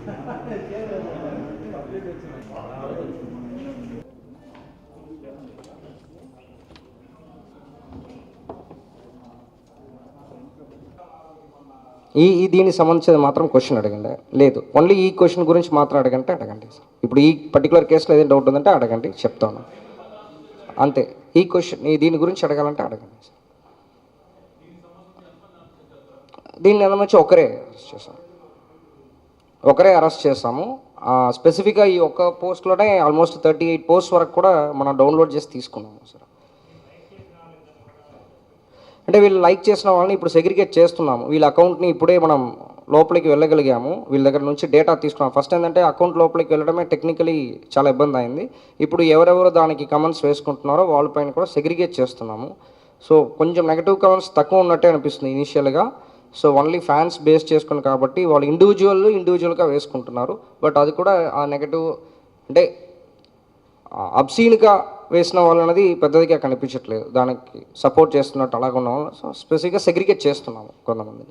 దీనికి సంబంధించి మాత్రం క్వశ్చన్ అడగండి. లేదు, ఓన్లీ ఈ క్వశ్చన్ గురించి మాత్రం అడగంటే అడగండి. ఇప్పుడు ఈ పర్టికులర్ కేసులో ఏదైనా డౌట్ ఉందంటే అడగండి, చెప్తాను అంతే. ఈ క్వశ్చన్ దీని గురించి అడగాలంటే అడగండి. దీన్ని సంబంధించి ఒకరే అరెస్ట్ చేసాము. స్పెసిఫిక్గా ఈ ఒక్క పోస్ట్లోనే ఆల్మోస్ట్ 38 పోస్ట్ వరకు కూడా మనం డౌన్లోడ్ చేసి తీసుకున్నాము సార్. అంటే వీళ్ళు లైక్ చేసిన వాళ్ళని ఇప్పుడు సెగ్రిగేట్ చేస్తున్నాము. వీళ్ళ అకౌంట్ని ఇప్పుడే మనం లోపలికి వెళ్ళగలిగాము, వీళ్ళ దగ్గర నుంచి డేటా తీసుకున్నాం. ఫస్ట్ ఏంటంటే అకౌంట్ లోపలికి వెళ్ళడమే టెక్నికలీ చాలా ఇబ్బంది అయింది. ఇప్పుడు ఎవరెవరు దానికి కమెంట్స్ వేసుకుంటున్నారో వాళ్ళపైన కూడా సెగ్రిగేట్ చేస్తున్నాము. సో కొంచెం నెగిటివ్ కమెంట్స్ తక్కువ ఉన్నట్టే అనిపిస్తుంది ఇనీషియల్గా. సో ఓన్లీ ఫ్యాన్స్ బేస్ చేసుకుని కాబట్టి వాళ్ళు ఇండివిజువల్గా వేసుకుంటున్నారు. బట్ అది కూడా ఆ నెగటివ్ అంటే అబ్సీన్గా వేసిన వాళ్ళు అనేది పెద్దదిగా కనిపించట్లేదు, దానికి సపోర్ట్ చేస్తున్నట్టు అలాగ ఉన్న వాళ్ళు. సో స్పెసిఫిక్గా సెగ్రిగేట్ చేస్తున్నాము. కొంతమంది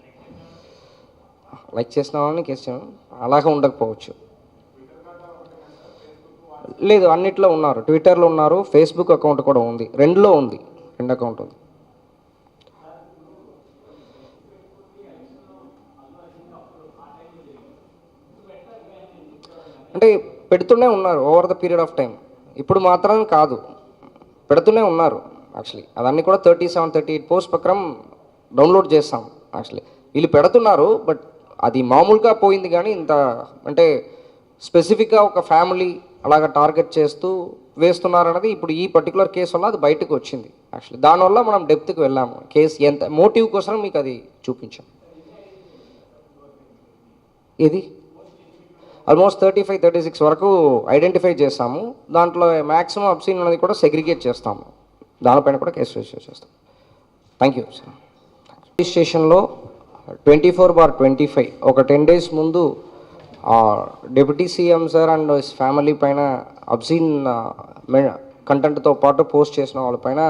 లైక్ చేసిన వాళ్ళని కేసు అలాగే ఉండకపోవచ్చు. లేదు, అన్నిట్లో ఉన్నారు. ట్విట్టర్లో ఉన్నారు, ఫేస్బుక్ అకౌంట్ కూడా ఉంది, రెండు అకౌంట్ ఉంది. అంటే పెడుతూనే ఉన్నారు over the period of time. ఇప్పుడు మాత్రం కాదు, పెడుతూనే ఉన్నారు. యాక్చువల్లీ అవన్నీ కూడా 38 పోస్ట్ ప్రకారం డౌన్లోడ్ చేస్తాం. యాక్చువల్లీ వీళ్ళు పెడుతున్నారు, బట్ అది మామూలుగా పోయింది. కానీ ఇంత అంటే స్పెసిఫిక్గా ఒక ఫ్యామిలీ అలాగ టార్గెట్ చేస్తూ వేస్తున్నారన్నది ఇప్పుడు ఈ పర్టికులర్ కేసు వల్ల అది బయటకు వచ్చింది. యాక్చువల్లీ దానివల్ల మనం డెప్త్కి వెళ్ళాము. కేసు ఎంత మోటివ్ కోసం మీకు అది చూపించాం. ఇది ఆల్మోస్ట్ 35-36 వరకు ఐడెంటిఫై చేస్తాము. దాంట్లో మ్యాక్సిమం అబ్సీన్ అనేది కూడా సెగ్రిగేట్ చేస్తాము. దానిపైన కూడా కేసు రిజిస్టర్ చేస్తాం. Thank you sir. రిజిస్ట్రేషన్లో 24/25 ఒక 10 days ముందు deputy CM sir and family పైన అబ్సీన్ కంటెంట్తో పాటు పోస్ట్ చేసిన వాళ్ళపైన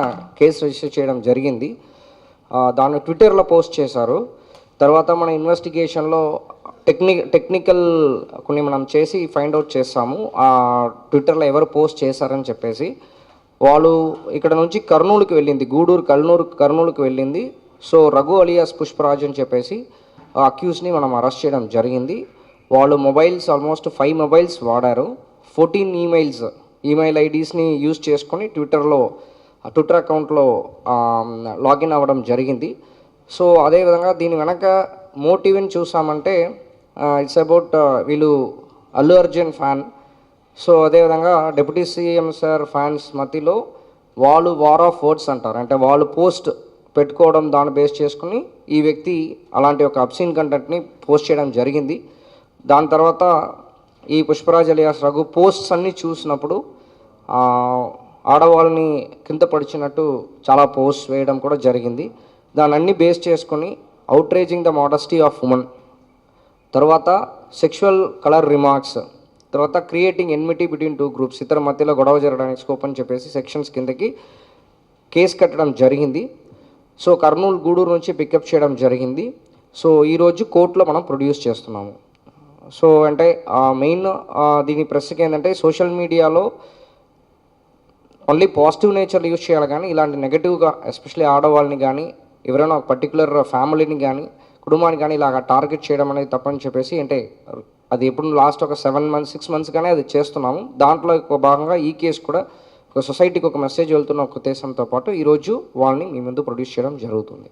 కేసు రిజిస్టర్ చేయడం జరిగింది. దాన్ని ట్విట్టర్లో పోస్ట్ చేశారు. తర్వాత మన ఇన్వెస్టిగేషన్లో టెక్నికల్ కొన్ని మనం చేసి ఫైండ్ అవుట్ చేస్తాము ట్విట్టర్లో ఎవరు పోస్ట్ చేశారని చెప్పేసి. వాళ్ళు ఇక్కడ నుంచి కర్నూలుకి వెళ్ళింది, గూడూరు కర్నూలుకి వెళ్ళింది. సో రఘు అలియాస్ పుష్పరాజ్ అని చెప్పేసి అక్యూస్ని మనం అరెస్ట్ చేయడం జరిగింది. వాళ్ళు మొబైల్స్ ఆల్మోస్ట్ 5 మొబైల్స్ వాడారు. 14 ఈమెయిల్ ఐడీస్ని యూజ్ చేసుకొని ట్విట్టర్ అకౌంట్లో లాగిన్ అవ్వడం జరిగింది. సో అదేవిధంగా దీని వెనక మోటివ్ని చూసామంటే ఇట్స్ అబౌట్ వీళ్ళు అల్లు అర్జున్ ఫ్యాన్. సో అదేవిధంగా డిప్యూటీ సీఎం సార్ ఫ్యాన్స్ మధ్యలో వాళ్ళు వార్ ఆఫ్ వర్డ్స్ అంటారు, అంటే వాళ్ళు పోస్ట్ పెట్టుకోవడం దాన్ని బేస్ చేసుకుని ఈ వ్యక్తి అలాంటి ఒక అబ్సీన్ కంటెంట్ని పోస్ట్ చేయడం జరిగింది. దాని తర్వాత ఈ పుష్పరాజ్ అలియాస్ రఘు పోస్ట్స్ అన్నీ చూసినప్పుడు ఆడవాళ్ళని కింద పడిచినట్టు చాలా పోస్ట్ వేయడం కూడా జరిగింది. దాన్ని అన్ని బేస్ చేసుకొని outraging the modesty of women, తర్వాత సెక్షువల్ కలర్ రిమార్క్స్, తర్వాత క్రియేటింగ్ ఎన్మిటీ బిట్వీన్ 2 groups, ఇతర మధ్యలో గొడవ జరగడానికి స్కోప్ అని చెప్పేసి సెక్షన్స్ కిందకి కేసు కట్టడం జరిగింది. సో కర్నూలు గూడూరు నుంచి పికప్ చేయడం జరిగింది. సో ఈరోజు కోర్టులో మనం ప్రొడ్యూస్ చేస్తున్నాము. సో అంటే మెయిన్ దీని ప్రశ్నకి ఏంటంటే సోషల్ మీడియాలో ఓన్లీ పాజిటివ్ నేచర్ యూజ్ చేయాలి, కానీ ఇలాంటి నెగటివ్గా ఎస్పెషల్లీ ఆడవాళ్ళని కానీ ఎవరైనా ఒక పర్టికులర్ ఫ్యామిలీని కానీ కుటుంబాన్ని కానీ ఇలాగ టార్గెట్ చేయడం అనేది తప్పని చెప్పేసి, అంటే అది ఎప్పుడు లాస్ట్ ఒక 6 months కానీ అది చేస్తున్నాము. దాంట్లో ఒక భాగంగా ఈ కేసు కూడా ఒక సొసైటీకి ఒక మెసేజ్ వెళ్తున్న ఒక ఉద్దేశంతో పాటు ఈరోజు వాళ్ళని మీ ముందు ప్రొడ్యూస్ చేయడం జరుగుతుంది.